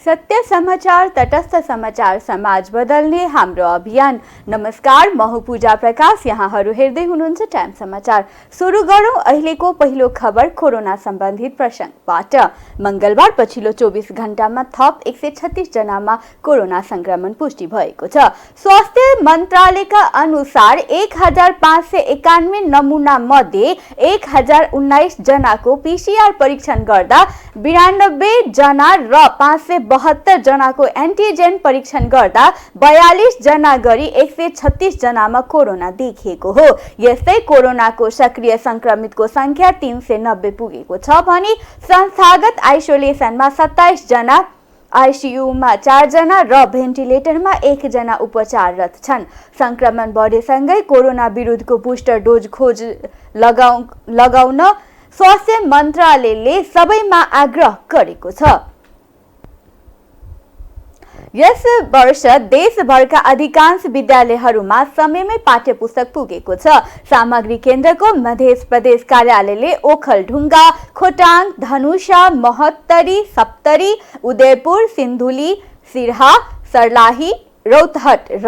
सत्य समाचार, तटस्थ समाचार, समाज बदल्ने हाम्रो अभियान। नमस्कार, म हुँ पूजा प्रकाश। यहाँहरू हेर्दै हुनुहुन्छ टाइम समाचार। सुरु गरौँ अहिलेको पहिलो खबर कोरोना सम्बन्धित प्रसङ्गबाट। मंगलबार पछिल्लो 24 घण्टामा थप 136 जनामा कोरोना संक्रमण पुष्टि भएको छ। स्वास्थ्य मन्त्रालयका अनुसार 1591 नमुना मध्ये 1019 जनाको पीसीआर परीक्षण गर्दा 92 जना र 572 जनाको एन्टिजेन परीक्षण गर्दा 42 जना गरी 136 जनामा कोरोना देखिएको हो। यस्तै कोरोनाको सक्रिय संक्रमितको संख्या 390 पुगेको छ भने संस्थागत आइसोलेसनमा 27 जना, आइसियुमा 4 जना र भेन्टिलेटरमा 1 जना उपचाररत छन्। संक्रमण बढेसँगै कोरोना विरुद्धको बुस्टर डोज खोज लगाउन स्वास्थ्य मन्त्रालयले सबैमा आग्रह गरेको छ। यस वर्ष देशभरका अधिकांश विद्यालयहरूमा समयमै पाठ्यपुस्तक पुगेको छ। सामग्री केन्द्रको मध्य प्रदेश कार्यालयले ओखलढुङ्गा, खोटाङ, धनुषा, महोत्तरी, सप्तरी, उदयपुर, सिन्धुली, सिरहा, सर्लाही, रौतहट र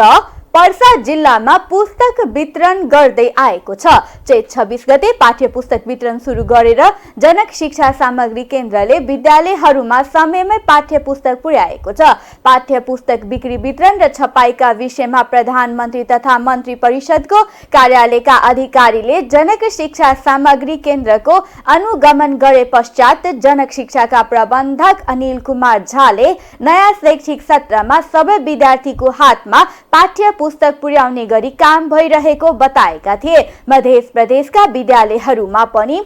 पर्सा जिल्लामा पुस्तक वितरण गर्दै आएको छ। चैत 26 गते पाठ्यपुस्तक वितरण सुरु गरेर जनक शिक्षा सामग्री केन्द्रले विद्यालयहरूमा समयमै पाठ्यपुस्तक पुर्याएको छ। पाठ्यपुस्तक बिक्री वितरण र छपाईका विषयमा प्रधानमन्त्री तथा मन्त्री परिषदको कार्यालयका अधिकारीले जनक शिक्षा सामग्री केन्द्रको अनुगमन गरे पश्चात जनक शिक्षाका प्रबन्धक अनिल कुमार झाले नयाँ शैक्षिक सत्रमा सबै विद्यार्थीको हातमा पाठ्यपुस्तक पुर्याउने गरी काम भइरहेको बताएका थिए। मध्य प्रदेशका विद्यालयहरूमा पनि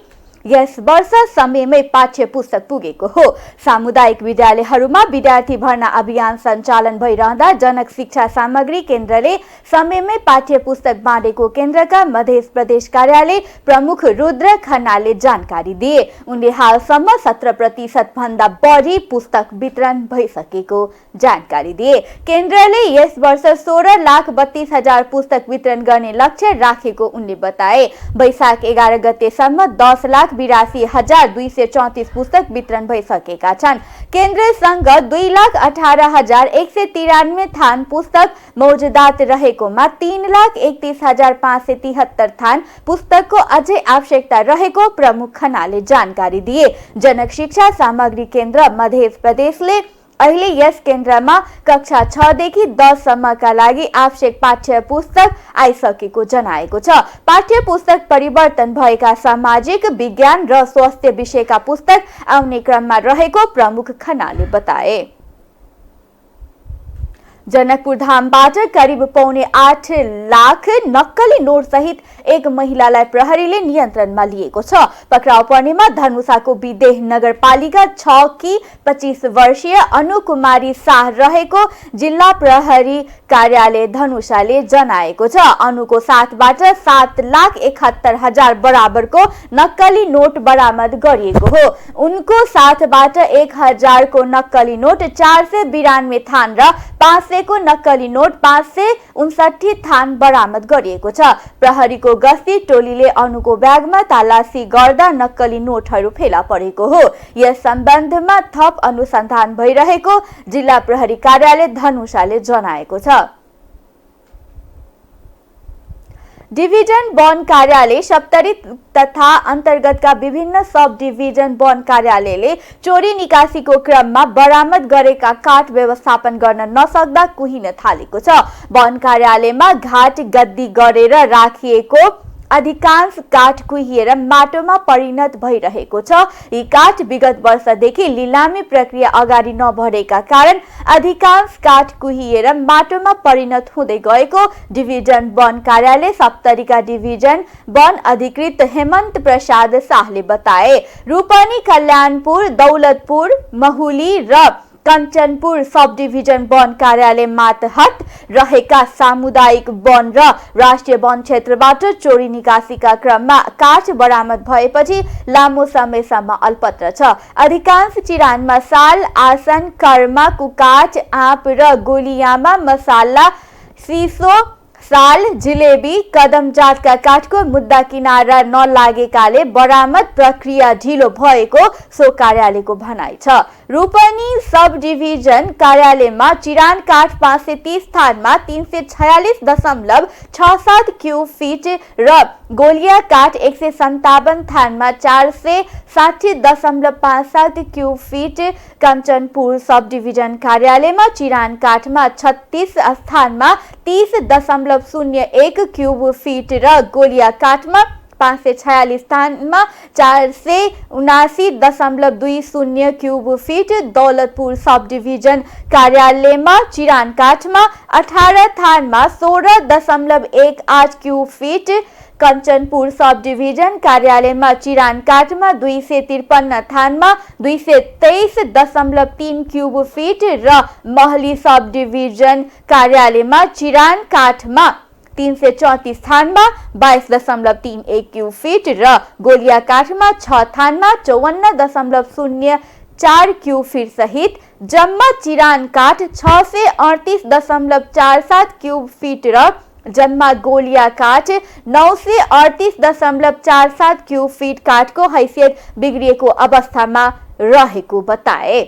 यस वर्ष समयमै पाठ्यपुस्तक पुगेको हो। सामुदायिक विद्यालयहरूमा विद्यार्थी भर्ना अभियान सञ्चालन भइरहँदा जनक शिक्षा सामग्री केन्द्रले समयमै पाठ्यपुस्तक बाँडेको केन्द्रका मध्य प्रदेश कार्यालय प्रमुख रुद्र खन्नाले जानकारी दिए। उनले हालसम्म 17% भन्दा बढी पुस्तक वितरण भइसकेको जानकारी दिए। केन्द्रले यस वर्ष 16,32,000 पुस्तक वितरण गर्ने लक्ष्य राखेको उनले बताए। वैशाख 11 गतेसम्म 10,82,234 पुस्तक वितरण भइसकेका छन्। केन्द्रसँग 2,18,193 थान पुस्तक मौजुदात रहेकोमा 3,31,573 थान पुस्तकको अझै आवश्यकता रहेको प्रमुख खन्नाले जानकारी दिए। जनक शिक्षा सामग्री केन्द्र मध्य प्रदेशले अहिले यस केन्द्रमा कक्षा 6 देखि 10 सम्मका लागि आवश्यक पाठ्य पुस्तक आइसकेको जनाएको छ। पाठ्य पुस्तक परिवर्तन भएका सामाजिक विज्ञान र स्वास्थ्य विषयका पुस्तक आउने क्रममा रहेको प्रमुख खन्नाले बताए। जनकपुर धामबाट करिब 8.25 लाख नक्कली नोट सहित एक महिलालाई प्रहरीले नियन्त्रणमा लिएको छ। पक्राउ पर्नेमा धनुषाको विदेह नगरपालिका 6 की 25 वर्षीय अनुकुमारी शाह रहेको जिल्ला प्रहरी कार्यालय धनुषाले जनाएको छ। अनुको साथबाट 7,71,000 बराबरको नक्कली नोट बरामद गरिएको हो। उनको साथबाट 1,000 को नक्कली नोट, 492 थान र 500 को नक्कली नोट 559 थान बरामद गरिएको छ। प्रहरीको गस्ती टोलीले अनुको ब्यागमा तलासी गर्दा नक्कली नोटहरू फेला परेको हो। यस सम्बन्धमा थप अनुसन्धान भइरहेको जिल्ला प्रहरी कार्यालय धनुषाले जनाएको छ। डिभिजन वन कार्यालय सप्तरी तथा अन्तर्गतका विभिन्न सब डिभिजन वन कार्यालयले चोरी निकासीको क्रममा बरामद गरेका काठ व्यवस्थापन गर्न नसक्दा कुहिन थालेको छ। वन कार्यालयमा घाट गद्दी गरेर राखिएको अधिकांश काठ कुहिएर माटोमा परिणत भइरहेको छ। यी काठ विगत वर्षदेखि लिलामी प्रक्रिया अगाडि नबढेका कारण अधिकांश काठ कुहिएर माटोमा परिणत हुँदै गएको डिभिजन वन कार्यालय सप्तरीका डिभिजन वन अधिकृत हेमन्त प्रसाद शाहले बताए। रूपनी, कल्याणपुर, दौलतपुर, महुली र कञ्चनपुर सब डिभिजन वन कार्यालय मातहट रहेका सामुदायिक वन र राष्ट्रिय वन क्षेत्रबाट चोरी निकासीका क्रममा काठ बरामद भएपछि लामो समयसम्म अल्पत्र छ। अधिकांश चिरानमा साल, आसन, कर्मा, कुकाठ, आँप र गोलियामा मसाला, सिसो, साल जिलेबी कदम जातका काठको मुद्दा किनारा नलागेकाले बरामद प्रक्रिया ढिलो भएको सो कार्यालयको भनाइ छ। रूपनी सब डिभिजन कार्यालयमा चिरान काठ 530 स्थानमा 346.67 क्यूब फिट र गोलिया काठ 157 स्थानमा 460.57 cube fit, Kanchanpur sub division कार्यालयमा चिरान काठमा 36 स्थानमा 30.01 क्यूब फिट र गोलिया काठमा 546 स्थानमा 479.20 cube fit, Daulatpur sub division कार्यालयमा चिरान काठमा 18 स्थानमा 16.18 cube fit, Kanchanpur sub division कार्यालयमा चिरान काठमा 253 स्थानमा 223.3 क्यूब फिट र महली सब डिभिजन कार्यालयमा चिरान काठमा 334 स्थानमा 22.31 क्यूब फिट र गोलिया काठमा 6 स्थानमा 54.04 क्यूब फिट सहित जम्मा चिरान काठ 638.47 क्यूब फिट र जम्मा गोलिया काठ 938.47 क्यूब फिट काठको हैसियत बिग्रिएको अवस्थामा रहेको बताए।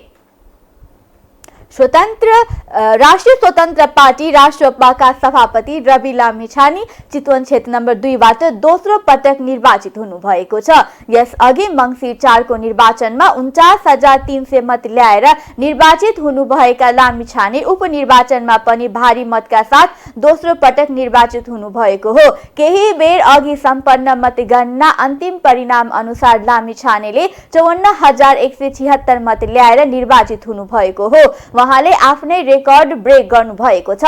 राष्ट्रिय स्वतन्त्र पार्टी राष्ट्रपाका सभापति रवि लामिछाने चितवन क्षेत्र नम्बर 2 बाट दोस्रो पटक निर्वाचित हुनुभएको छ। यसअघि मंसिर 4 को निर्वाचनमा 49,300 मत ल्याएर निर्वाचित हुनुभएका लामिछाने उपनिर्वाचनमा पनि भारी मतका साथ दोस्रो पटक निर्वाचित हुनुभएको हो। केही बेर अघि सम्पन्न मतगणना अन्तिम परिणाम अनुसार लामिछानेले 54,176 मत ल्याएर निर्वाचित हुनुभएको हो। उहाँले आफ्नै रेकर्ड ब्रेक गर्नुभएको छ।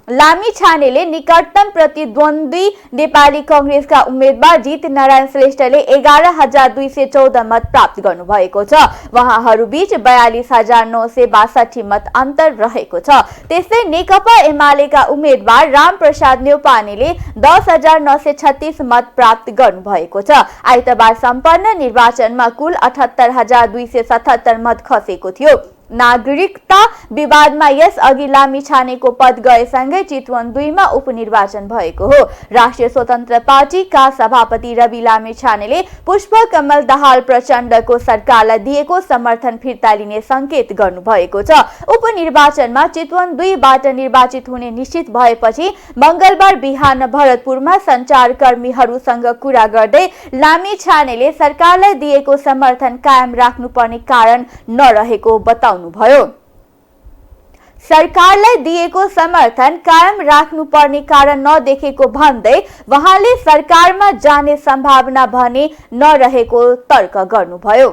लामिछानेले निकटतम प्रतिद्वन्दी नेपाली कांग्रेसका उम्मेद्वार जीत नारायण श्रेष्ठले 11,214 मत प्राप्त गर्नुभएको छ। उहाँहरूबीच 42,962 मत अन्तर रहेको छ। त्यस्तै नेकपा एमालेका उम्मेद्वार रामप्रसाद न्यौपानेले 10,936 मत प्राप्त गर्नुभएको छ। आइतबार सम्पन्न निर्वाचनमा कुल 78,277 मत खसेको थियो। नागरिकता विवादमा यसअघि लामिछानेको पद गएसँगै चितवन 2 मा उपनिर्वाचन भएको हो। राष्ट्रिय स्वतन्त्र पार्टीका सभापति रवि लामिछानेले पुष्पकमल दाहाल प्रचण्डको सरकारलाई दिएको समर्थन फिर्ता लिने संकेत गर्नुभएको छ। उपनिर्वाचनमा चितवन 2 बाट निर्वाचित हुने निश्चित भएपछि मंगलबार बिहान भरतपुरमा सञ्चारकर्मीहरूसँग कुरा गर्दै लामिछानेले सरकारलाई दिएको समर्थन कायम राख्नुपर्ने कारण नरहेको बताउनु भयो। सरकारलाई दिएको समर्थन कायम राख्नुपर्ने कारण नदेखेको भन्दै उहाँले सरकारमा जाने सम्भावना भने नरहेको तर्क गर्नुभयो।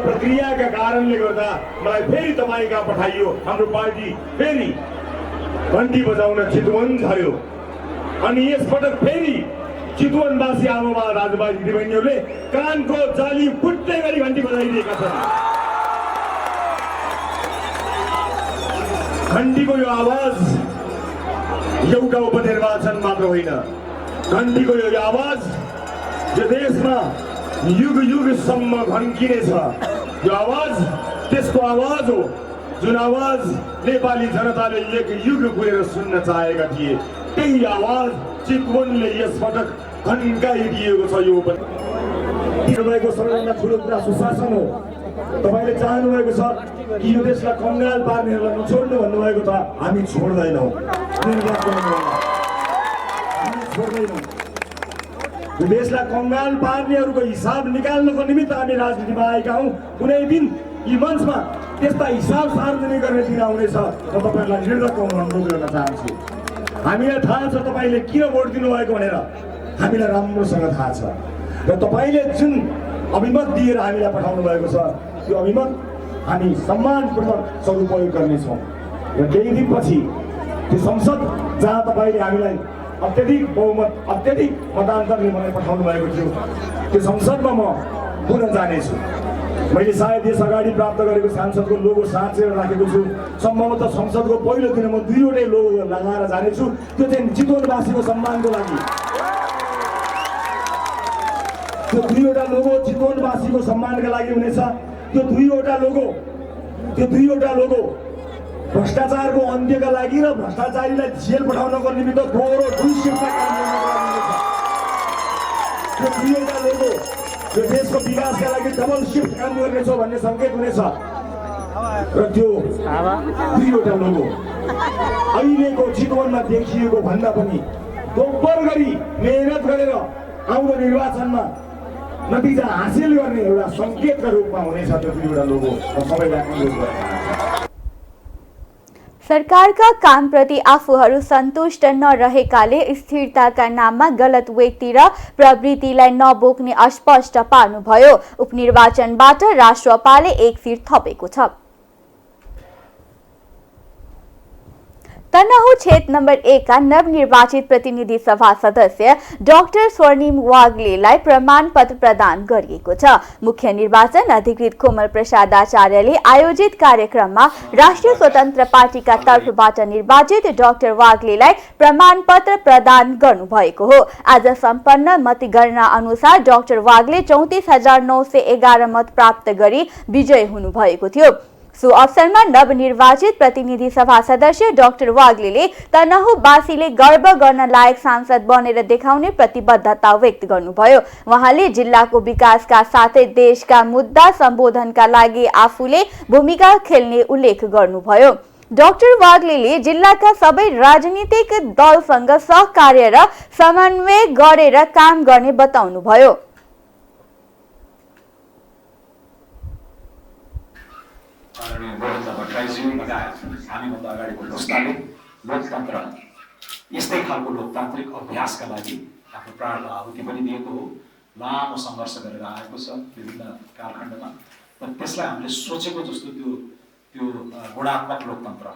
प्रक्रियाका कारणले गर्दा मलाई फेरि तपाईँ कहाँ पठाइयो। हाम्रो पार्टी फेरि घण्टी बजाउन चितवन झर्यो अनि यसपटक फेरि चितवनवासी आमाबा दाजुभाइ दिदीबहिनीहरूले कानको जाली फुट्ने गरी घण्टी बजाइदिएका छन्। घण्टीको यो आवाज एउटा उपनिर्वाचन मात्र होइन, घण्टीको यो आवाज यो देशमा युग युगसम्म घन्किनेछ। यो आवाज त्यसको आवाज हो जुन आवाज नेपाली जनताले एक युग पुगेर सुन्न चाहेका थिए। त्यही आवाज चितवनले यसपटक घन्काइदिएको छ। यो तपाईँको सबैभन्दा ठुलो कुरा सुशासन हो। तपाईँले चाहनुभएको छ कि यो देशलाई कङ्गाल पार्नेहरूलाई नछोड्नु भन्नुभएको छ। हामी छोड्दैनौँ, यो देशलाई कङ्गाल पार्नेहरूको हिसाब निकाल्नको निमित्त हामी राजनीतिमा आएका हौँ। कुनै दिन यी मञ्चमा त्यस्ता हिसाब सार्वजनिक गर्ने दिन आउनेछ। म तपाईँहरूलाई निर्धक्क अनुरोध गर्न चाहन्छु। हामीलाई थाहा छ तपाईँले किन भोट दिनुभएको भनेर, हामीलाई राम्रोसँग थाहा छ। र तपाईँले जुन अभिमत दिएर हामीलाई पठाउनु भएको छ त्यो अभिमत हामी सम्मानपूर्वक सदुपयोग गर्नेछौँ। र केही दिनपछि त्यो संसद जहाँ तपाईँले हामीलाई अत्यधिक बहुमत अत्यधिक मतान्तरले मलाई पठाउनु भएको थियो त्यो संसदमा म पुनः जानेछु। मैले सायद यस अगाडि प्राप्त गरेको सांसदको लोगो साँचेर राखेको छु। सम्भवतः संसदको पहिलो दिन म 2वटै लोगो लगाएर जानेछु। त्यो चाहिँ चितवनवासीको सम्मानको लागि। त्यो 2वटा लोगो चितवनवासीको सम्मानका लागि हुनेछ। त्यो दुईवटा लोगो भ्रष्टाचारको अन्त्यका लागि र भ्रष्टाचारीलाई जेल पठाउनको निमित्त दोहोरो 2 शिफ्टमा काम गर्नेछ। त्यो दुईवटा लोगो यो देशको विकासका लागि डबल शिफ्ट काम गर्नेछौँ भन्ने सङ्केत हुनेछ र त्यो दुईवटा लोगो अहिलेको चितवनमा देखिएको भन्दा पनि दोब्बर गरी मेहनत गरेर आउँदो निर्वाचनमा नतिजा हासिल गर्ने एउटा सङ्केतका रूपमा हुनेछ त्यो दुईवटा लोगो र सबैलाई अनुरोध गर्छु। सरकारका कामप्रति आफूहरू सन्तुष्ट नरहेकाले स्थिरताका नाममा गलत व्यक्ति र प्रवृत्तिलाई नबोक्ने अस्पष्ट पार्नुभयो। उपनिर्वाचनबाट राष्ट्रपाले एक सिट थपेको छ। तनहुँ क्षेत्र नम्बर 1 का नवनिर्वाचित प्रतिनिधि सभा सदस्य डाक्टर स्वर्णिम वाग्लेलाई प्रमाण पत्र प्रदान गरिएको छ। मुख्य निर्वाचन अधिकृत कोमल प्रसाद आचार्यले आयोजित कार्यक्रममा राष्ट्रिय स्वतन्त्र पार्टीका तर्फबाट निर्वाचित डाक्टर वाग्लेलाई प्रमाण पत्र प्रदान गर्नुभएको हो। आज सम्पन्न मतगणना अनुसार डाक्टर वाग्ले 34,911 मत प्राप्त गरी विजयी हुनुभएको थियो। सो अवसरमा नवनिर्वाचित प्रतिनिधि सभा सदस्य डाक्टर वाग्लेले तनहुँवासीले गर्व गर्न लायक सांसद बनेर देखाउने प्रतिबद्धता व्यक्त गर्नुभयो। उहाँले जिल्लाको विकासका साथै देशका मुद्दा सम्बोधनका लागि आफूले भूमिका खेल्ने उल्लेख गर्नुभयो। डाक्टर वाग्लेले जिल्लाका सबै राजनीतिक दलसँग सहकार्य र समन्वय गरेर काम गर्ने बताउनुभयो। हामीभन्दा अगाडिको पुस्ताले लोकतन्त्र यस्तै खालको लोकतान्त्रिक अभ्यासका लागि आफ्नो प्राण आहुति पनि दिएको हो। लामो सङ्घर्ष गरेर आएको छ विभिन्न कालखण्डमा र त्यसलाई हामीले सोचेको जस्तो त्यो गुणात्मक लोकतन्त्र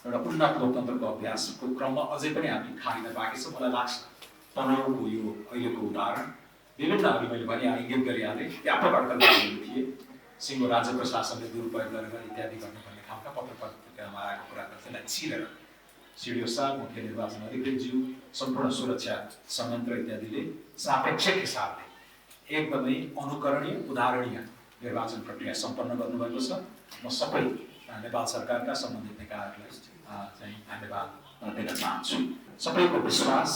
एउटा उन्नत लोकतन्त्रको अभ्यासको क्रममा अझै पनि हामी खारिन बाँकी छ। मलाई लाग्छ तनहुँको यो अहिलेको उदाहरण विभिन्न अघि मैले भने इङ्गित गरिहालेँ व्यापक अड्कलहरू थिए। सिङ्गो राज्य प्रशासनले दुरुपयोग गरेर इत्यादि गर्ने भन्ने खालका पत्र पत्रिकामा आएको कुराको त्यसलाई छिरेर सिडिओ साहब, मुख्य निर्वाचन अधिकृतज्यू, सम्पूर्ण सुरक्षा संयन्त्र इत्यादिले सापेक्षिक हिसाबले एकदमै अनुकरणीय उदाहरणीय निर्वाचन प्रक्रिया सम्पन्न गर्नुभएको छ। म सबै नेपाल सरकारका सम्बन्धित निकायहरूलाई चाहिँ धन्यवाद दिन चाहन्छु। सबैको विश्वास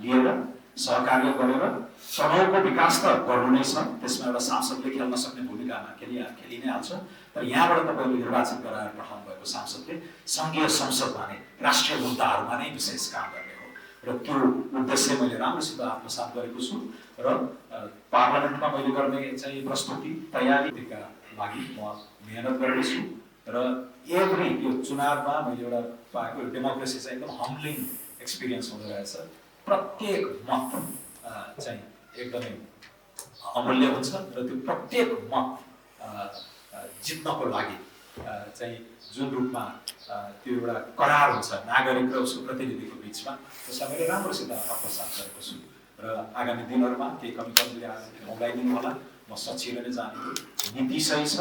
लिएर सहकार्य गरेर तनहुँको विकास त गर्नु नै छ, त्यसमा एउटा सांसदले खेल्न सक्ने भूमिकामा खेलि नै हाल्छ। तर यहाँबाट तपाईँले निर्वाचन गराएर पठाउनु भएको सांसदले सङ्घीय संसदमा नै राष्ट्रिय मुद्दाहरूमा नै विशेष काम गर्ने हो र त्यो उद्देश्य मैले राम्रोसित आत्मसात गरेको छु र पार्लियामेन्टमा मैले गर्ने चाहिँ प्रस्तुति तयारीका लागि म मेहनत गर्दैछु र एभ्री यो चुनावमा मैले एउटा पाएको डेमोक्रेसी चाहिँ एकदम हम्बलिङ एक्सपिरियन्स हुँदो रहेछ। प्रत्येक मत चाहिँ एकदमै अमूल्य हुन्छ र त्यो प्रत्येक मत जित्नको लागि चाहिँ जुन रूपमा त्यो एउटा करार हुन्छ नागरिक र उसको प्रतिनिधिको बिचमा, त्यसलाई मैले राम्रोसित आत्मसात गरेको छु र आगामी दिनहरूमा केही कमी कमजोरी आयो मोबाइलिङ होला म सचिव नै जाने नीति सही छ,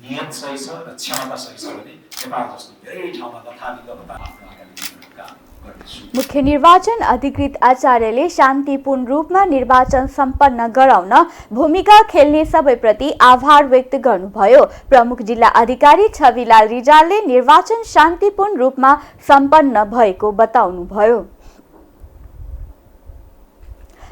नियत सही छ र क्षमता सही छ भने नेपाल जस्तो धेरै ठाउँमा तथापिक आफ्नो आगामी दिनहरू काम गर्नेछु। मुख्य निर्वाचन अधिकृत आचार्यले शान्तिपूर्ण रूपमा निर्वाचन सम्पन्न गराउन भूमिका खेल्ने सबैप्रति आभार व्यक्त गर्नुभयो। प्रमुख जिल्ला अधिकारी छविलाल रिजालले निर्वाचन शान्तिपूर्ण रूपमा सम्पन्न भएको बताउनुभयो।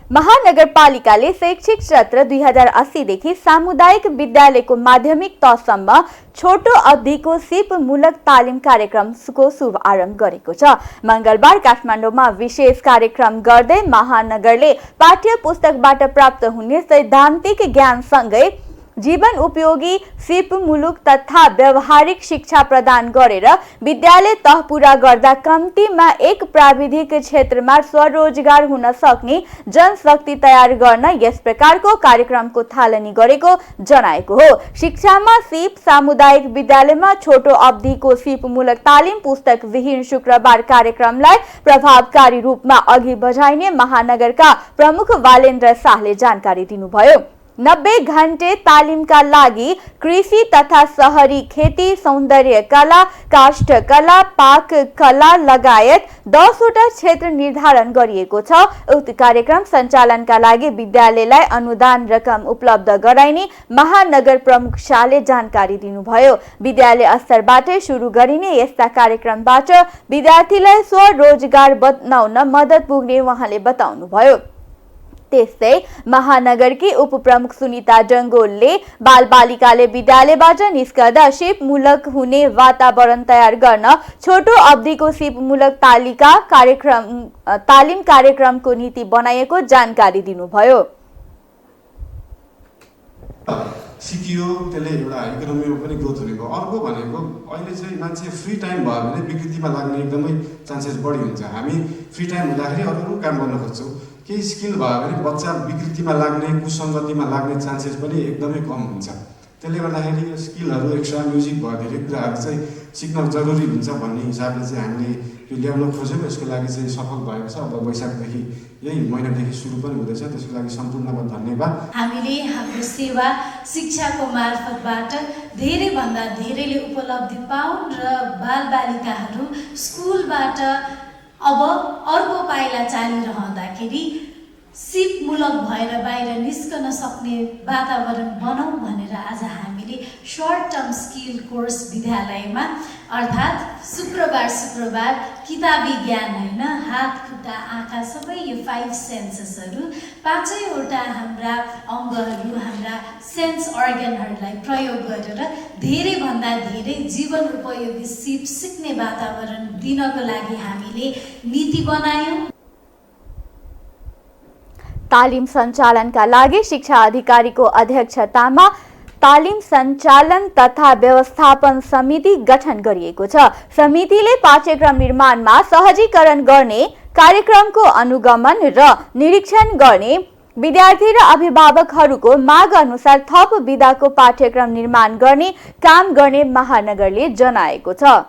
महानगरपालिकाले शैक्षिक सत्र 2080 देखि सामुदायिक विद्यालयको माध्यमिक तहसम्म छोटो अवधिको सिपमूलक तालिम कार्यक्रमको शुभारम्भ गरेको छ। मंगलबार काठमाडौँमा विशेष कार्यक्रम गर्दै महानगरले पाठ्य पुस्तकबाट प्राप्त हुने सैद्धान्तिक ज्ञानसँगै जीवन उपयोगी सिपमूलक तथा व्यावहारिक शिक्षा प्रदान गरेर विद्यालय तह पूरा गर्दा कम्तीमा एक प्राविधिक क्षेत्रमा स्वरोजगार हुन सक्ने जनशक्ति तयार गर्न यस प्रकारको कार्यक्रमको थालनी गरेको जनाएको हो। शिक्षामा सिप सामुदायिक विद्यालयमा छोटो अवधिको सिपमूलक तालिम पुस्तक विहीन शुक्रबार कार्यक्रमलाई प्रभावकारी रूपमा अघि बढाइने महानगरका प्रमुख वालेन्द्र शाहले जानकारी दिनुभयो। 90 घण्टे तालिमका लागि कृषि तथा शहरी खेती, सौन्दर्य कला, काष्ठकला, पाक कला लगायत 10 वटा क्षेत्र निर्धारण गरिएको छ। उक्त कार्यक्रम सञ्चालनका लागि विद्यालयलाई अनुदान रकम उपलब्ध गराइने महानगर प्रमुख शाहले जानकारी दिनुभयो। विद्यालय स्तरबाटै सुरु गरिने यस्ता कार्यक्रमबाट विद्यार्थीलाई स्वरोजगार बनाउन मद्दत पुग्ने उहाँले बताउनुभयो। त्यस्तै महानगरकी उपप्रमुख सुनिता डङ्गोलले बालबालिकाले विद्यालयबाट निस्कदा सिपमूलक हुने वातावरण तयार गर्न छोटो अवधिको सिपमूलक तालिम कार्यक्रमको नीति बनाएको जानकारी दिनुभयो। सिकियो, त्यसले एउटा इकोनोमीमा पनि ग्रोथ हुने भयो। अर्को भनेको अहिले चाहिँ मान्छे फ्री टाइम भयो भने विकृतिमा लाग्ने एकदमै चान्सेस बढी हुन्छ। हामी फ्री टाइम हुँदाखेरि अरू काम गर्न खोज्छौँ। केही स्किल भयो भने बच्चा विकृतिमा लाग्ने, कुसङ्गतिमा लाग्ने चान्सेस पनि एकदमै कम हुन्छ। त्यसले गर्दाखेरि यो स्किलहरू, एक्स्ट्रा म्युजिक भयो, धेरै कुराहरू चाहिँ सिक्न जरुरी हुन्छ भन्ने हिसाबले चाहिँ हामीले यो ल्याउन खोज्यौँ। यसको लागि चाहिँ सफल भएको छ। अब वैशाखदेखि, यही महिनादेखि सुरु पनि हुँदैछ। त्यसको लागि सम्पूर्णमा धन्यवाद। हामीले हाम्रो सेवा शिक्षाको मार्फतबाट धेरैभन्दा धेरैले उपलब्धि पाउन् र बालबालिकाहरू स्कुलबाट अब अर्को पाइला चालिरहँदाखेरि सिपमूलक भएर बाहिर निस्कन सक्ने वातावरण बनाऊ भनेर आज हामीले सर्ट टर्म स्किल कोर्स विद्यालयमा अर्थात् शुक्रबार किताबी ज्ञान होइन, हात खुट्टा आँखा सबै यो 5 सेन्सेसहरू, 5वटा हाम्रा अङ्गहरू, हाम्रा सेन्स अर्गनहरूलाई प्रयोग गरेर धेरैभन्दा धेरै जीवन उपयोगी सिप सिक्ने वातावरण दिनको लागि हामीले नीति बनायौँ। तालिम सञ्चालनका लागि शिक्षा अधिकारीको अध्यक्षतामा तालिम सञ्चालन तथा व्यवस्थापन समिति गठन गरिएको छ। समितिले पाठ्यक्रम निर्माणमा सहजीकरण गर्ने, कार्यक्रमको अनुगमन र निरीक्षण गर्ने, विद्यार्थी र अभिभावकहरूको माग अनुसार थप विधाको पाठ्यक्रम निर्माण गर्ने काम गर्ने महानगरले जनाएको छ।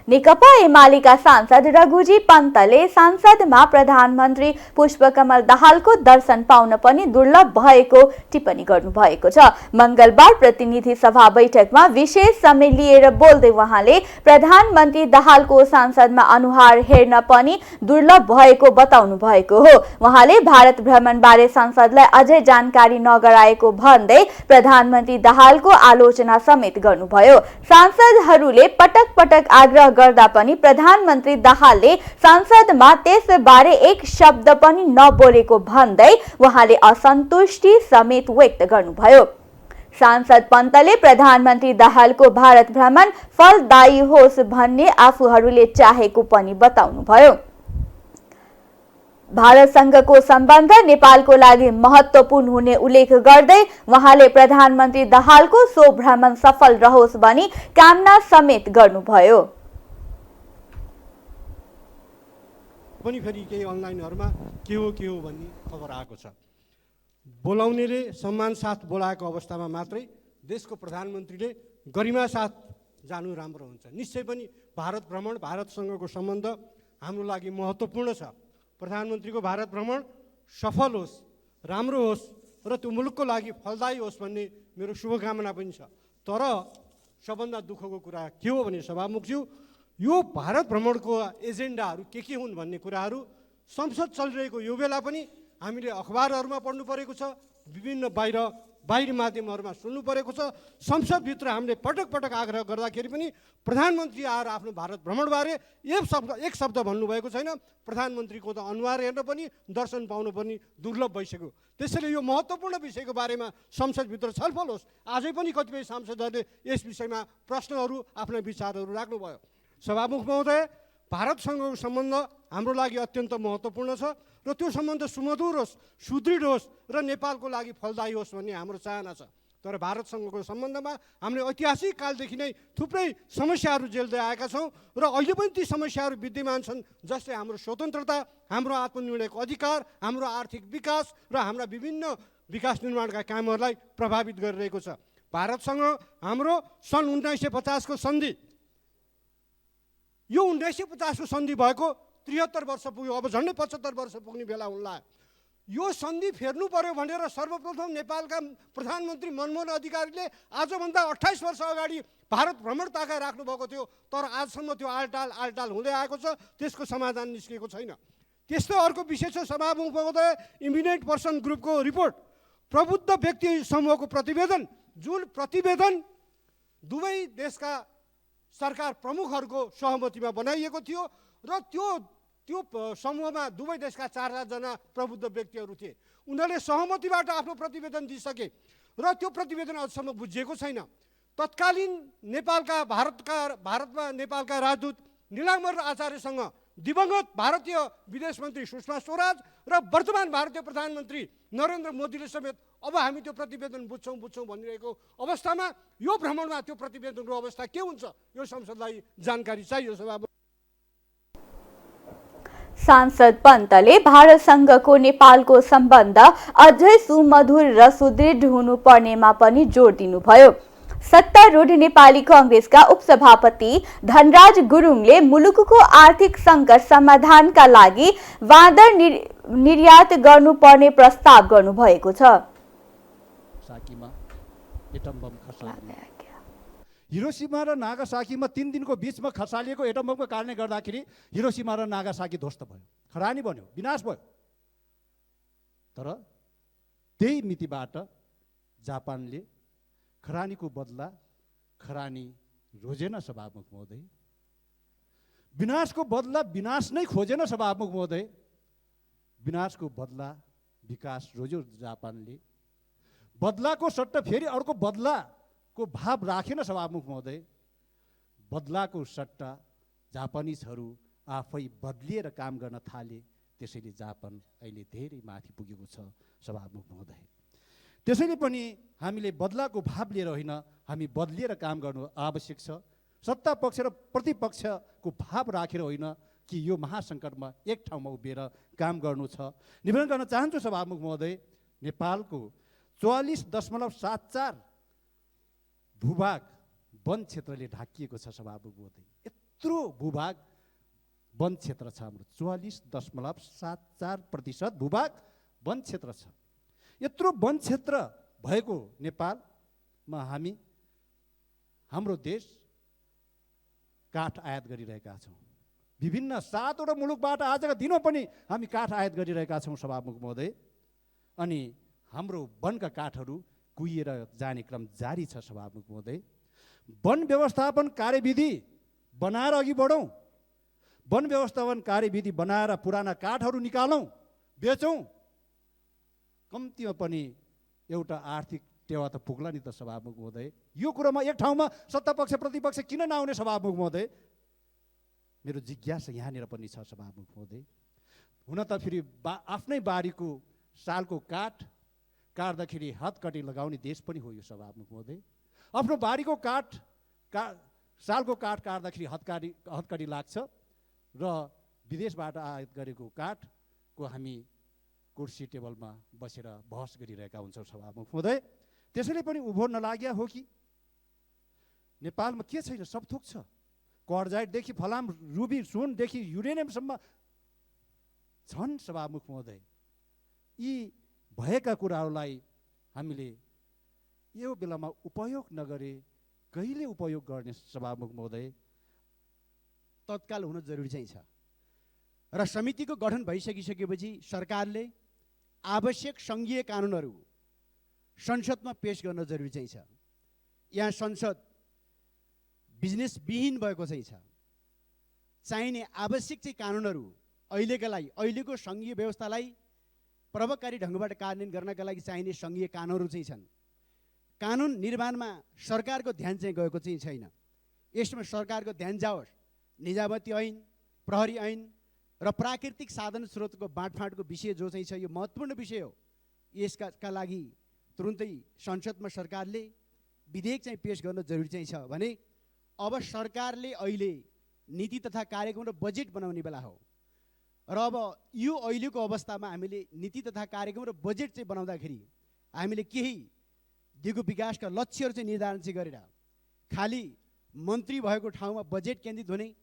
नेकपा एमालेका सांसद रघुजी पन्तले संसदमा प्रधानमन्त्री पुष्पकमल दाहालको दर्शन पाउन पनि दुर्लभ भएको टिप्पणी गर्नुभएको छ। मंगलबार प्रतिनिधि सभा बैठकमा विशेष समय लिएर बोल्दै उहाँले प्रधानमन्त्री दाहालको संसदमा अनुहार हेर्न पनि दुर्लभ भएको बताउनु भएको हो। उहाँले भारत भ्रमणबारे संसदलाई अझै जानकारी नगराएको भन्दै प्रधानमन्त्री दाहालको आलोचना समेत गर्नुभयो। सांसदहरूले पटक पटक आग्रह गर्दा पनि प्रधानमन्त्री दाहालले संसदमा त्यसबारे एक शब्द पनि नबोलेको भन्दै उहाँले असन्तुष्टि समेत व्यक्त गर्नुभयो। सांसद पन्तले प्रधानमन्त्री दाहालको भारत भ्रमण फलदायी होस् भन्ने आफूहरूले चाहेको पनि बताउनुभयो। भारतसँगको सम्बन्ध नेपालको लागि महत्त्वपूर्ण हुने उल्लेख गर्दै उहाँले प्रधानमन्त्री दाहालको सो भ्रमण सफल रहोस् भनी कामना समेत गर्नुभयो। पनि फेरि केही अनलाइनहरुमा के हो भन्ने खबर आएको छ। बोलाउनेले सम्मान साथ बोलाएको अवस्थामा मात्रै देशको प्रधानमन्त्रीले गरिमा साथ जानु राम्रो हुन्छ। निश्चय पनि भारत भ्रमण, भारतसँगको सम्बन्ध हाम्रो लागि महत्त्वपूर्ण छ। प्रधानमन्त्रीको भारत भ्रमण सफल होस्, राम्रो होस् र त्यो मुलुकको लागि फलदायी होस् भन्ने मेरो शुभकामना पनि छ। तर सबभन्दा दुःखको कुरा के हो भने सभामुखज्यू, यो भारत भ्रमणको एजेन्डाहरू के हुन् भन्ने कुराहरू संसद चलिरहेको यो बेला पनि हामीले अखबारहरूमा पढ्नु परेको छ, विभिन्न बाहिरी माध्यमहरूमा सुन्नु परेको छ। संसदभित्र हामीले पटक पटक आग्रह गर्दाखेरि पनि प्रधानमन्त्री आएर आफ्नो भारत भ्रमणबारे एक शब्द भन्नुभएको छैन। प्रधानमन्त्रीको त अनुहार हेर्न पनि, दर्शन पाउनु पनि दुर्लभ भइसक्यो। त्यसैले यो महत्त्वपूर्ण विषयको बारेमा संसदभित्र छलफल होस्। आजै पनि कतिपय सांसदहरूले यस विषयमा प्रश्नहरू, आफ्ना विचारहरू राख्नुभयो। सभामुख महोदय, भारतसँगको सम्बन्ध हाम्रो लागि अत्यन्त महत्त्वपूर्ण छ र त्यो सम्बन्ध सुमधुर होस्, सुदृढ होस् र नेपालको लागि फलदायी होस् भन्ने हाम्रो चाहना छ। तर भारतसँगको सम्बन्धमा हामीले ऐतिहासिक कालदेखि नै थुप्रै समस्याहरू झेल्दै आएका छौँ र अहिले पनि ती समस्याहरू विद्यमान छन्। जस्तै हाम्रो स्वतन्त्रता, हाम्रो आत्मनिर्णयको अधिकार, हाम्रो आर्थिक विकास र हाम्रा विभिन्न विकास निर्माणका कामहरूलाई प्रभावित गरिरहेको छ। भारतसँग हाम्रो सन् 1950 को सन्धि, यो 1950 को सन्धि भएको 73 वर्ष पुग्यो। अब झन्डै 75 वर्ष पुग्ने बेला हुन लाग्यो। यो सन्धि फेर्नु पर्यो भनेर सर्वप्रथम नेपालका प्रधानमन्त्री मनमोहन अधिकारीले आजभन्दा 28 वर्ष अगाडि भारत भ्रमण ताका राख्नुभएको थियो, तर आजसम्म त्यो आलटाल हुँदै आएको छ, त्यसको समाधान निस्केको छैन। त्यस्तै अर्को विषय छ सभामुख महोदय, इमिनेन्ट पर्सन ग्रुपको रिपोर्ट, प्रबुद्ध व्यक्ति समूहको प्रतिवेदन, जुन प्रतिवेदन दुवै देशका सरकार प्रमुखहरूको सहमतिमा बनाइएको थियो र त्यो समूहमा दुवै देशका 4 जना प्रबुद्ध व्यक्तिहरू थिए। उनीहरूले सहमतिबाट आफ्नो प्रतिवेदन दिइसके र त्यो प्रतिवेदन अझसम्म बुझिएको छैन। तत्कालीन भारतमा नेपालका राजदूत नीलाम्बर आचार्यसँग दिवंगत भारतीय विदेश मन्त्री सुषमा स्वराज र वर्तमान भारतीय प्रधानमन्त्री नरेन्द्र मोदीले समेत अब हामी त्यो प्रतिवेदन बुझ्छौँ भनिरहेको अवस्थामा यो भ्रमणमा त्यो प्रतिवेदनको अवस्था के हुन्छ, यो संसदलाई जानकारी चाहियो। सभामुख सांसद पन्तले भारतसँगको नेपालको सम्बन्ध अझै सुमधुर र सुदृढ हुनुपर्नेमा पनि जोड दिनुभयो। सत्तारूढ नेपाली कांग्रेसका उपसभापति धनराज गुरुङले मुलुकको आर्थिक सङ्कट समाधानका लागि वादर निर्यात गर्नुपर्ने प्रस्ताव गर्नुभएको छ। हिरोसिमा र नागासाकीमा 3 दिनको बीचमा खसालिएको एटम बमको कारणले गर्दाखेरि हिरोसिमा र नागासाकी ध्वस्त भयो, खरानी बन्यो, विनाश भयो। तर त्यही मितिबाट जापानले खरानीको बदला खरानी रोजेन सभामुख महोदय, विनाशको बदला विनाश नै खोजेन सभामुख महोदय, विनाशको बदला विकास रोज्यो जापानले। बदलाको सट्टा फेरि अर्को बदलाको भाव राखेन सभामुख महोदय, बदलाको सट्टा जापानिजहरू आफै बदलिएर काम गर्न थाले। त्यसैले जापान अहिले धेरै माथि पुगेको छ सभामुख महोदय। त्यसैले पनि हामीले बदलाको भाव लिएर होइन, हामी बदलिएर काम गर्नु आवश्यक छ। सत्ता पक्ष र प्रतिपक्षको भाव राखेर होइन कि यो महासङ्कटमा एक ठाउँमा उभिएर काम गर्नु छ। निवेदन गर्न चाहन्छु सभामुख महोदय, नेपालको 44.74 भूभाग वन क्षेत्रले ढाकिएको छ सभामुख महोदय। यत्रो भूभाग वन क्षेत्र छ हाम्रो, 44.74% भूभाग वन क्षेत्र छ। यत्रो वन क्षेत्र भएको नेपालमा हाम्रो देश काठ आयात गरिरहेका छौँ। विभिन्न 7वटा मुलुकबाट आजका दिनमा पनि हामी काठ आयात गरिरहेका छौँ सभामुख महोदय। अनि हाम्रो वनका काठहरू कुहिएर जाने क्रम जारी छ सभामुख महोदय। वन व्यवस्थापन कार्यविधि बनाएर अघि बढौँ, वन व्यवस्थापन कार्यविधि बनाएर पुराना काठहरू निकालौँ, बेचौँ, कम्तीमा पनि एउटा आर्थिक टेवा त पुग्ला नि त सभामुख महोदय। यो कुरामा एक ठाउँमा सत्तापक्ष प्रतिपक्ष किन नआउने सभामुख महोदय, मेरो जिज्ञासा यहाँनिर पनि छ सभामुख महोदय। हुन त फेरि आफ्नै बारीको सालको काठ काट्दाखेरि हतकटी लगाउने देश पनि हो यो सभामुख महोदय। आफ्नो बारीको सालको काठ काट्दाखेरि हतकटी लाग्छ र विदेशबाट आयात गरेको काठको हामी कुर्सी टेबलमा बसेर बहस गरिरहेका हुन्छौँ सभामुख महोदय। त्यसैले पनि उभो नलाग्या हो कि नेपालमा के छैन, सब थोक छ। कर्जाइटदेखि फलाम, रुबी, सुनदेखि युरेनियमसम्म छन् सभामुख महोदय। यी भएका कुराहरूलाई हामीले यो बेलामा उपयोग नगरे कहिले उपयोग गर्ने सभामुख महोदय? तत्काल हुन जरुरी चाहिँ छ र समितिको गठन भइसकिसकेपछि सरकारले आवश्यक सङ्घीय कानुनहरू संसदमा पेश गर्न जरुरी चाहिँ छ। यहाँ संसद बिजनेसविहीन भएको चाहिँ छ। चाहिने आवश्यक चाहिँ कानुनहरू अहिलेको सङ्घीय व्यवस्थालाई प्रभावकारी ढङ्गबाट कार्यान्वयन गर्नका लागि चाहिने सङ्घीय कानुनहरू चाहिँ छन्। कानुन निर्माणमा सरकारको ध्यान चाहिँ गएको चाहिँ छैन। यसमा सरकारको ध्यान जाओस्। निजामती ऐन, प्रहरी ऐन र प्राकृतिक साधन स्रोतको बाँडफाँडको विषय जो चाहिँ छ, यो महत्त्वपूर्ण विषय हो। यसका लागि तुरुन्तै संसदमा सरकारले विधेयक चाहिँ पेश गर्न जरुरी चाहिँ छ भने अब सरकारले अहिले नीति तथा कार्यक्रम र बजेट बनाउने बेला हो र अब यो अहिलेको अवस्थामा हामीले नीति तथा कार्यक्रम र बजेट चाहिँ बनाउँदाखेरि हामीले केही दिगो विकासका लक्ष्यहरू चाहिँ निर्धारण चाहिँ गरेर खालि मन्त्री भएको ठाउँमा बजेट केन्द्रित हुने,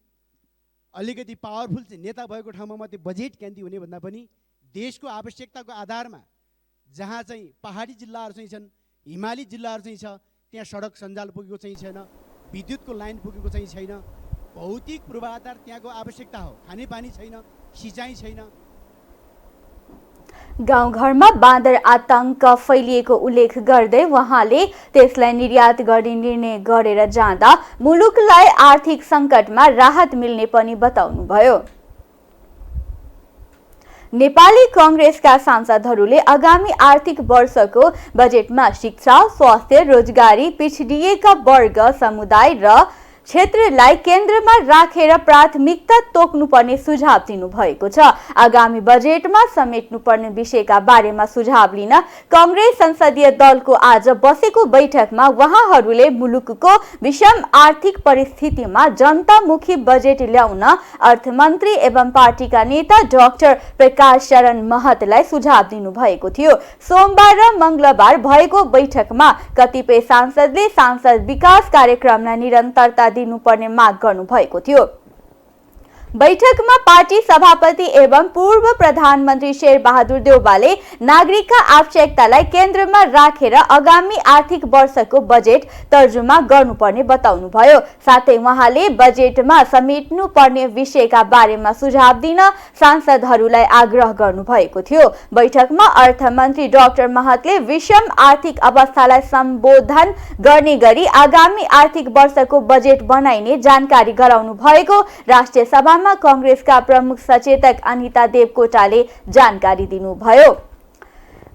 अलिकति पावरफुल चाहिँ नेता भएको ठाउँमा मात्रै बजेट केन्द्रित हुने भन्दा पनि देशको आवश्यकताको आधारमा जहाँ चाहिँ पहाडी जिल्लाहरू चाहिँ छन्, हिमाली जिल्लाहरू चाहिँ छ, त्यहाँ सडक सञ्जाल पुगेको चाहिँ छैन, विद्युतको लाइन पुगेको चाहिँ छैन, भौतिक पूर्वाधार त्यहाँको आवश्यकता हो, खानेपानी छैन, सिँचाइ छैन। गाउँघरमा बाँदर आतंक फैलिएको उल्लेख गर्दै उहाँले त्यसलाई निर्यात गर्ने निर्णय गरेर जाँदा मुलुकलाई आर्थिक सङ्कटमा राहत मिल्ने पनि बताउनुभयो। नेपाली कांग्रेसका सांसदहरूले आगामी आर्थिक वर्षको बजेटमा शिक्षा, स्वास्थ्य, रोजगारी, पिछडिएका वर्ग, समुदाय र क्षेत्रलाई केन्द्रमा राखेर प्राथमिकता तोक्नुपर्ने सुझाव दिनुभएको छ। आगामी बजेटमा समेट्नुपर्ने विषयका बारेमा सुझाव लिन कांग्रेस संसदीय दलको आज बसेको बैठकमा उहाँहरूले मुलुकको विषम आर्थिक परिस्थितिमा जनतामुखी बजेट ल्याउन अर्थमन्त्री एवं पार्टीका नेता डाक्टर प्रकाश शरण महतलाई सुझाव दिनुभएको थियो। सोमबार र मंगलबार भएको बैठकमा कतिपय सांसदले सांसद विकास कार्यक्रमलाई निरन्तरता दिनुपर्ने माग गर्नु भएको थियो। बैठकमा पार्टी सभापति एवं पूर्व प्रधानमन्त्री शेरबहादुर देउवाले नागरिकका आवश्यकतालाई केन्द्रमा राखेर आगामी आर्थिक वर्षको बजेट तर्जुमा गर्नुपर्ने बताउनुभयो। साथै उहाँले बजेटमा समेट्नुपर्ने विषयका बारेमा सुझाव दिन सांसदहरूलाई आग्रह गर्नुभएको थियो। बैठकमा अर्थमन्त्री डाक्टर महतले विषम आर्थिक अवस्थालाई सम्बोधन गर्ने गरी आगामी आर्थिक वर्षको बजेट बनाइने जानकारी गराउनु भएको राष्ट्रिय सभा कांग्रेसका प्रमुख सचेतक अनिता देवकोटाले जानकारी दिनुभयो।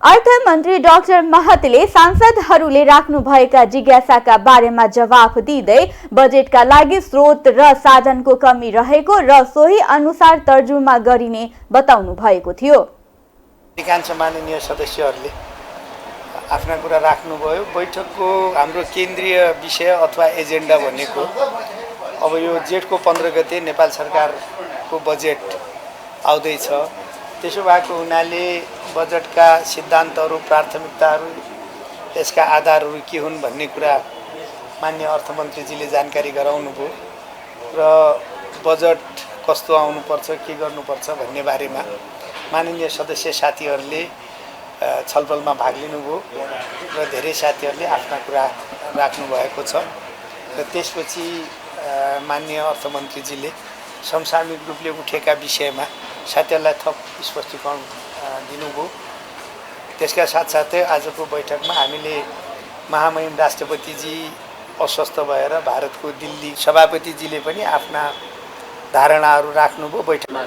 अर्थमन्त्री डाक्टर महतले सांसदहरूले राख्नुभएका जिज्ञासाका बारेमा जवाफ दिँदै बजेटका लागि स्रोत र साधनको कमी रहेको र सोही अनुसार तर्जुमा गरिने बताउनु भएको थियो। अधिकांश माननीय सदस्यहरूले आफ्ना कुरा राख्नुभयो। बैठकको हाम्रो केन्द्रीय विषय अथवा एजेन्डा भनेको अब यो जेठको 15 गते नेपाल सरकारको बजेट आउँदैछ। त्यसो भएको हुनाले बजेटका सिद्धान्तहरू, प्राथमिकताहरू, यसका आधारहरू के हुन् भन्ने कुरा माननीय अर्थमन्त्रीजीले जानकारी गराउनुभयो र बजेट कस्तो आउनुपर्छ, के गर्नुपर्छ भन्ने बारेमा माननीय सदस्य साथीहरूले छलफलमा भाग लिनुभयो र धेरै साथीहरूले आफ्ना कुरा राख्नुभएको छ र त्यसपछि माननीय अर्थमन्त्रीजीले समसामयिक रूपले उठेका विषयमा साथीहरूलाई थप स्पष्टीकरण दिनुभयो। त्यसका साथसाथै आजको बैठकमा हामीले महामहिम राष्ट्रपतिजी अस्वस्थ भएर भारतको दिल्ली सभापतिजीले पनि आफ्ना धारणाहरू राख्नुभयो बैठकमा।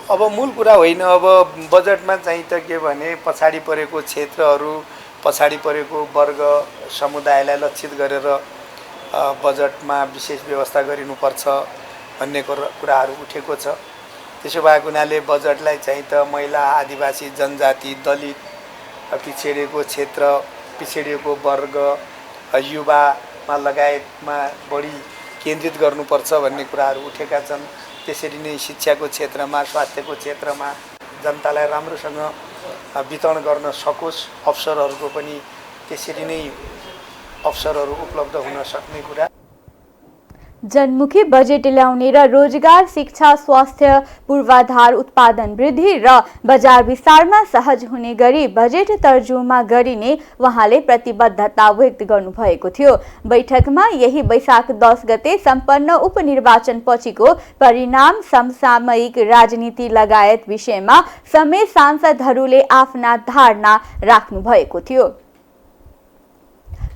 अब मूल कुरा होइन, अब बजेटमा चाहिँ त के भने पछाडि परेको क्षेत्रहरू, पछाडि परेको वर्ग, समुदायलाई लक्षित गरेर बजेटमा विशेष व्यवस्था गरिनुपर्छ भन्ने कुराहरू उठेको छ। त्यसो भएको हुनाले बजेटलाई चाहिँ त महिला, आदिवासी, जनजाति, दलित, पिछडिएको क्षेत्र, पिछडिएको वर्ग, युवामा लगायतमा बढी केन्द्रित गर्नुपर्छ भन्ने कुराहरू उठेका छन्। त्यसरी नै शिक्षाको क्षेत्रमा, स्वास्थ्यको क्षेत्रमा जनतालाई राम्रोसँग वितरण गर्न सकोस्, अवसरहरूको पनि त्यसरी नै अवसरहरू उपलब्ध हुन सक्ने कुरा। जनमुखी बजेट ल्याउने र रोजगार, शिक्षा, स्वास्थ्य, पूर्वाधार, उत्पादन वृद्धि र बजार विस्तारमा सहज हुने गरी बजेट तर्जुमा गरिने उहाँले प्रतिबद्धता व्यक्त गर्नुभएको थियो। बैठकमा यही वैशाख 10 गते सम्पन्न उपनिर्वाचन पछिको परिणाम, समसामयिक राजनीति लगायत विषयमा समेत सांसदहरूले आफ्ना धारणा राख्नु भएको थियो।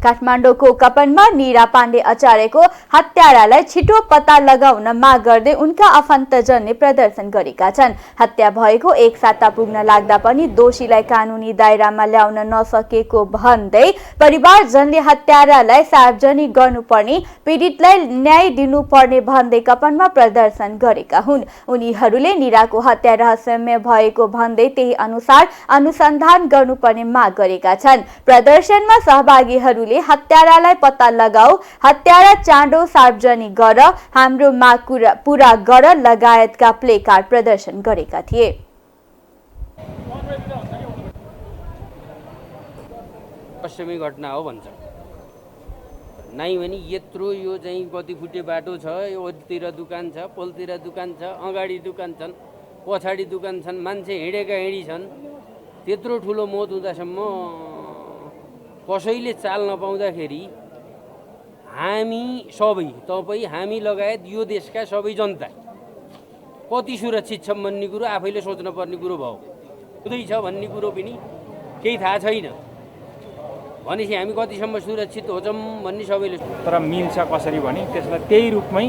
काठमाडौँको कपनमा नीरा पाण्डे आचार्यको हत्यारालाई छिटो पत्ता लगाउन माग गर्दै उनका आफन्तजनले प्रदर्शन गरेका छन्। हत्या भएको एक साता पुग्न लाग्दा पनि दोषीलाई कानुनी दायरामा ल्याउन नसकेको भन्दै परिवारजनले हत्यारालाई सार्वजनिक गर्नुपर्ने, पीडितलाई न्याय दिनुपर्ने भन्दै कपनमा प्रदर्शन गरेका हुन्। उनीहरूले नीराको हत्या रहस्यमय भएको भन्दै त्यही अनुसार अनुसन्धान गर्नुपर्ने माग गरेका छन्। प्रदर्शनमा सहभागीहरूले हत्यारालाई पत्ता लगाऊ, हत्यारा चाँडो सार्वजनिक गर, हाम्रो माग पूरा गर लगायतका प्ले कार्ड प्रदर्शन गरेका थिए। पश्चिमी घटना हो भन्छ नाइ भने यत्रो यो चाहिँ कति फुटे बाटो छ, यो वरितिर दुकान छ, पोलतिर दुकान छ, अगाडि दुकान छन्, पछाडि दोकान छन्, मान्छे हिँडेका हिँडी छन्। त्यत्रो ठुलो मौत हुँदासम्म कसैले चाल नपाउँदाखेरि हामी सबै, तपाईँ हामी लगायत यो देशका सबै जनता कति सुरक्षित छौँ भन्ने कुरो आफैले सोच्न पर्ने कुरो भयो। हुँदैछ भन्ने कुरो पनि केही थाहा छैन भनेपछि हामी कतिसम्म सुरक्षित होछौँ भन्ने सबैले। तर मिल्छ कसरी भने त्यसलाई त्यही रूपमै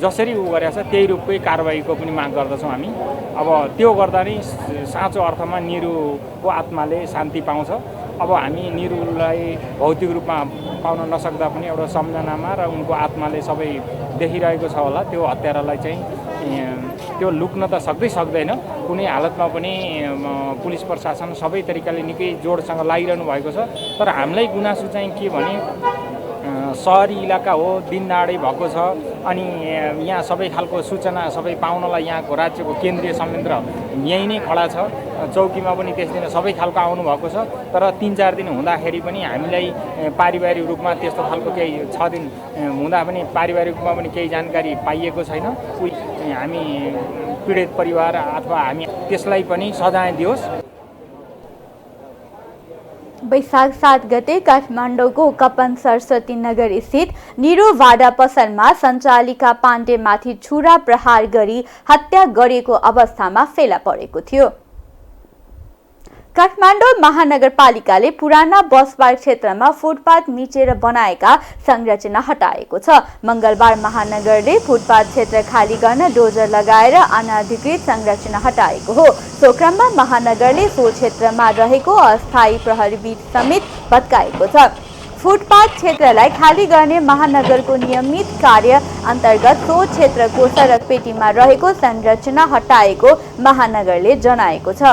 जसरी उ गरेछ त्यही रूपकै कारबाहीको पनि माग गर्दछौँ हामी। अब त्यो गर्दा नै साँचो अर्थमा निरुको आत्माले शान्ति पाउँछ। अब हामी निरुलाई भौतिक रूपमा पाउन नसक्दा पनि एउटा सम्झनामा र उनको आत्माले सबै देखिरहेको छ होला। त्यो हत्यारालाई चाहिँ त्यो लुक्न त सक्दैन, कुनै हालतमा पनि पुलिस प्रशासन सबै तरिकाले निकै जोडसँग लागिरहनु भएको छ। तर हामीलाई गुनासो चाहिँ के भने सहरी इलाका हो, दिनदाडै भएको छ अनि यहाँ सबै खालको सूचना सबै पाउनलाई यहाँको राज्यको केन्द्रीय संयन्त्र यहीँ नै खडा छ। चौकीमा पनि त्यस दिन सबै खालको आउनु भएको छ। तर 3-4 दिन हुँदाखेरि पनि हामीलाई पारिवारिक रूपमा त्यस्तो खालको केही 6 दिन हुँदा पनि पारिवारिक रूपमा पनि केही जानकारी पाइएको छैन। हामी पीडित परिवार अथवा हामी त्यसलाई पनि सजाय दियोस्। वैशाख 7 गते काठमाडौँको कपन सरस्वती नगर स्थित निरो भाडा पसलमा सञ्चालिका पाण्डेमाथि छुरा प्रहार गरी हत्या गरिएको अवस्थामा फेला परेको थियो। काठमाडौँ महानगरपालिकाले पुराना बस पार्क क्षेत्रमा फुटपाथ मिचेर बनाएका संरचना हटाएको छ। मंगलबार महानगरले फुटपाथ क्षेत्र खाली गर्न डोजर लगाएर अनाधिकृत संरचना हटाएको हो। सो क्रममा महानगरले सो क्षेत्रमा रहेको अस्थायी प्रहरी बीट समेत भत्काएको छ। फुटपाथ क्षेत्रलाई खाली गर्ने महानगरको नियमित कार्य अन्तर्गत सो क्षेत्रको सडक पेटीमा रहेको संरचना हटाएको महानगरले जनाएको छ।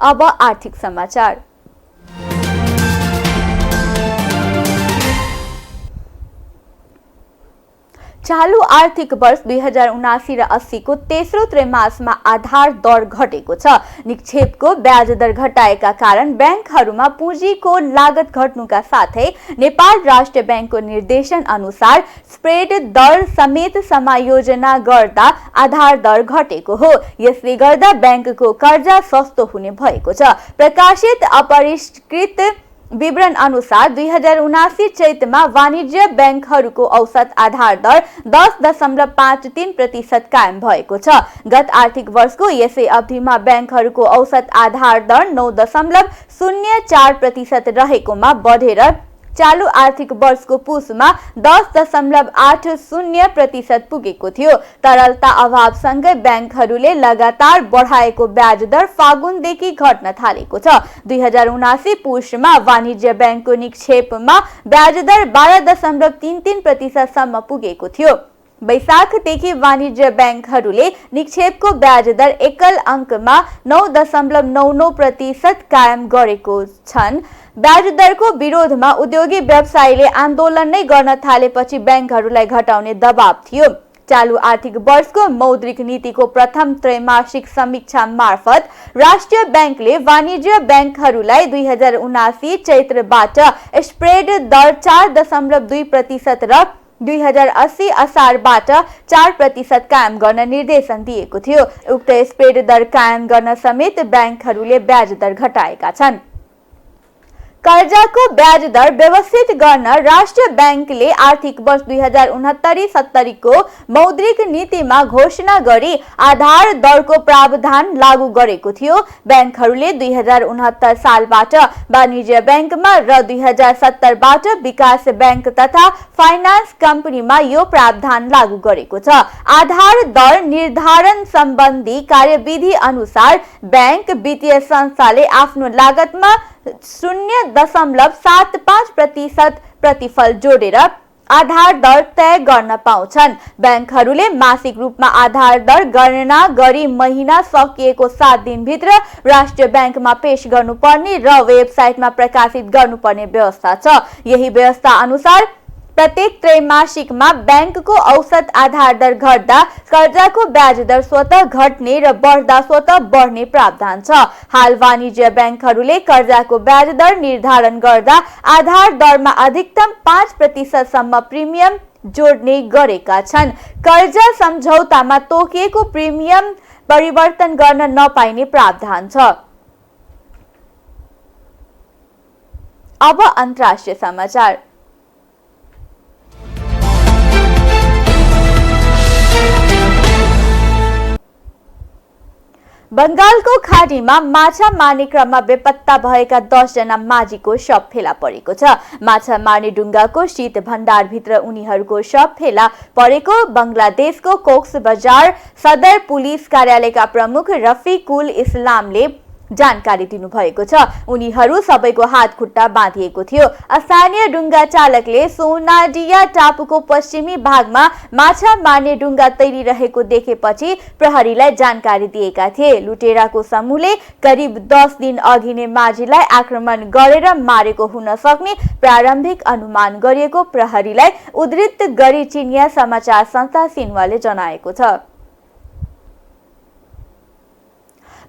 अब आर्थिक समाचार। चालू आर्थिक वर्ष 2079 र 80 को तेस्रो त्रैमासमा आधार दर घटेको छ। निक्षेपको ब्याज दर घटाएका कारण ब्याङ्कहरूमा पुँजीको लागत घट्नुका साथै नेपाल राष्ट्र ब्याङ्कको निर्देशन अनुसार स्प्रेड दर समेत समायोजना गर्दा आधार दर घटेको हो। यसले गर्दा ब्याङ्कको कर्जा सस्तो हुने भएको छ। प्रकाशित अपरिष्कृत विवरण अनुसार 2079 चैतमा वाणिज्य ब्याङ्कहरूको औसत आधार दर 10.53% कायम भएको छ। गत आर्थिक वर्षको यसै अवधिमा ब्याङ्कहरूको औसत आधार दर 9.04% रहेकोमा बढेर चालू आर्थिक वर्षको पुसमा 10.80% पुगेको थियो। तरलता अभावसँगै ब्याङ्कहरूले लगातार बढाएको ब्याज दर फागुनदेखि घट्न थालेको छ। 2079 पुसमा वाणिज्य ब्याङ्कको निक्षेपमा ब्याज दर 12.33% सम्म पुगेको थियो। वैशाखदेखि वाणिज्य ब्याङ्कहरूले निक्षेपको ब्याज दर एकल अङ्कमा 9.99% कायम गरेको छन्। ब्याज दरको विरोधमा उद्योगी व्यवसायीले आन्दोलन नै गर्न थालेपछि ब्याङ्कहरूलाई घटाउने दबाव थियो। चालू आर्थिक वर्षको मौद्रिक नीतिको प्रथम त्रैमासिक समीक्षा मार्फत राष्ट्रिय ब्याङ्कले वाणिज्य ब्याङ्कहरूलाई 2079 चैत्रबाट स्प्रेड दर 4.2% र 2080 असारबाट 4% कायम गर्न निर्देशन दिएको थियो। उक्त स्प्रेड दर कायम गर्न समेत ब्याङ्कहरूले ब्याज दर घटाएका छन्। कर्जाको ब्याज दर व्यवस्थित गर्न राष्ट्रिय ब्याङ्कले आर्थिक वर्ष 2069-70 को मौद्रिक नीतिमा घोषणा गरी आधार दरको प्रावधान लागू गरेको थियो। ब्याङ्कहरूले 2069 सालबाट वाणिज्य ब्याङ्कमा र 2070बाट विकास ब्याङ्क तथा फाइनान्स कम्पनीमा यो प्रावधान लागू गरेको छ। आधार दर निर्धारण सम्बन्धी कार्यविधि अनुसार ब्याङ्क वित्तीय संस्थाले आफ्नो लागतमा 0.75% प्रतिफल जोडेर आधार दर तय गर्न पाउँछन्। ब्याङ्कहरूले मासिक रूपमा आधार दर गणना गरी महिना सकिएको 7 दिनभित्र राष्ट्रिय ब्याङ्कमा पेश गर्नुपर्ने र वेबसाइटमा प्रकाशित गर्नुपर्ने व्यवस्था छ। यही व्यवस्था अनुसार प्रत्येक त्रैमासिकमा ब्याङ्कको औसत आधार दर घट्दा कर्जाको ब्याज दर स्वतः घट्ने र बढ्दा स्वतः बढ्ने प्रावधान छ। हाल वाणिज्य ब्याङ्कहरूले कर्जाको ब्याज दर निर्धारण गर्दा आधार दरमा अधिकतम 5% सम्म प्रिमियम जोड्ने गरेका छन्। कर्जा सम्झौतामा तोकिएको प्रिमियम परिवर्तन गर्न नपाइने प्रावधान छ। अब अन्तर्राष्ट्रिय समाचार। बंगालको खाडीमा माछा मार्ने क्रममा बेपत्ता भएका 10 जना माझीको शव फेला परेको छ। माछा मार्ने डुङ्गाको शीत भण्डारभित्र उनीहरूको शव फेला परेको बंगलादेशको कोक्स बजार सदर पुलिस कार्यालयका प्रमुख रफिकुल इस्लामले जानकारी दिनुभएको छ। उनीहरू सबैको हात खुट्टा बाँधिएको थियो। स्थानीय डुङ्गा चालकले सोनाडिया टापुको पश्चिमी भागमा माछा मार्ने डुङ्गा तैरिरहेको देखेपछि प्रहरीलाई जानकारी दिएका थिए। लुटेराको समूहले करिब 10 दिन अघि नै माझीलाई आक्रमण गरेर मारेको हुन सक्ने प्रारम्भिक अनुमान गरिएको प्रहरीलाई उद्धृत गरी चिनिया समाचार संस्था सिन्हुवाले जनाएको छ।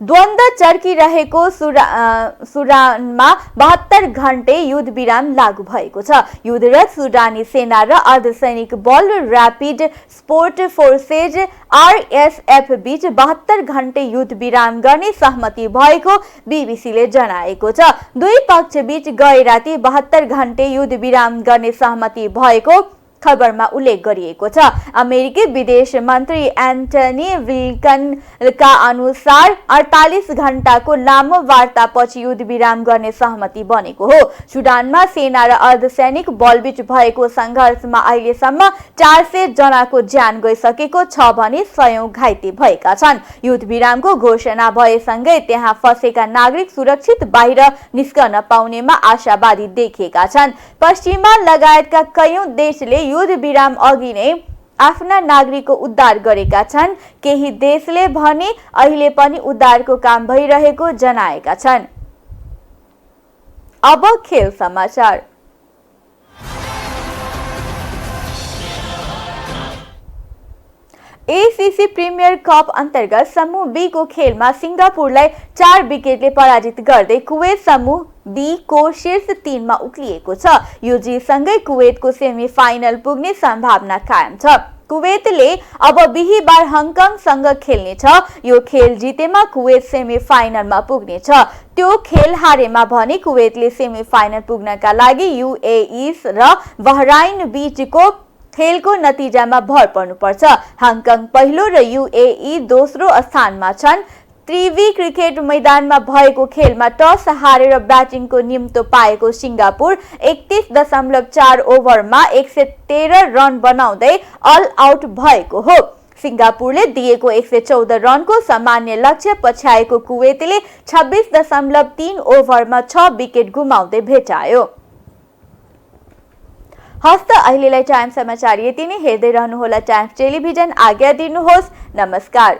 द्वन्द्व चर्किरहेको सुडानमा 72 घण्टे युद्ध विराम लागू भएको छ। युद्धरत सुडानी सेना र अर्धसैनिक बल र्यापिड सपोर्ट फोर्सेज RSF बीच 72 घण्टे युद्ध विराम गर्ने सहमति भएको बीबीसीले जनाएको छ। दुई पक्ष बीच गए राति 72 घण्टे युद्ध विराम गर्ने सहमति भएको खबरमा उल्लेख गरिएको छ। अमेरिकी विदेश मन्त्री एन्टनी ब्लिङ्कनका अनुसार 48 घण्टाको लामो वार्तापछि युद्ध विराम गर्ने सहमति बनेको हो। सुडानमा सेना र अर्धसैनिक बलबीच भएको सङ्घर्षमा अहिलेसम्म 400 जनाको ज्यान गइसकेको छ भने 100 घाइते भएका छन्। युद्ध विरामको घोषणा भएसँगै त्यहाँ फँसेका नागरिक सुरक्षित बाहिर निस्कन पाउनेमा आशावादी देखिएका छन्। पश्चिमा लगायतका कयौं देशले युद्ध विराम अघि नै आफ्ना नागरिकको उद्धार गरेका छन्। केही देशले भने अहिले पनि उद्धारको काम भइरहेको जनाएका छन्। अब खेल समाचार। ACC प्रिमियर कप अन्तर्गत समूह बी को खेलमा सिङ्गापुरलाई 4 विकेटले पराजित गर्दै कुवेत समूह डी को शीर्ष 3 मा उक्लिएको छ। यो जितसँगै कुवेतको सेमी फाइनल पुग्ने सम्भावना कायम छ। कुवेतले अब बिहीबार हङकङसँग खेल्नेछ। यो खेल जितेमा कुवेत सेमी फाइनलमा पुग्नेछ। त्यो खेल हारेमा भने कुवेतले सेमी फाइनल पुग्नका लागि UAE र बहराइन बीचको खेलको नतिजामा भर पर्नुपर्छ। हङकङ पहिलो र UAE दोस्रो स्थानमा छन्। त्रिवी क्रिकेट मैदानमा भएको खेलमा टस हारेर ब्याटिङको निम्तो पाएको सिङ्गापुर 31.4 ओभरमा 113 रन बनाउँदै अल आउट भएको हो। सिङ्गापुरले दिएको 114 रनको सामान्य लक्ष्य पछ्याएको कुवेतले 26.3 ओभरमा 6 विकेट गुमाउँदै भेटायो। हस्त अहिलेलाई टाइम समाचार यति नै। हेर्दै रहनुहोला टाइम्स टेलिभिजन। आज्ञा दिनुहोस्। नमस्कार।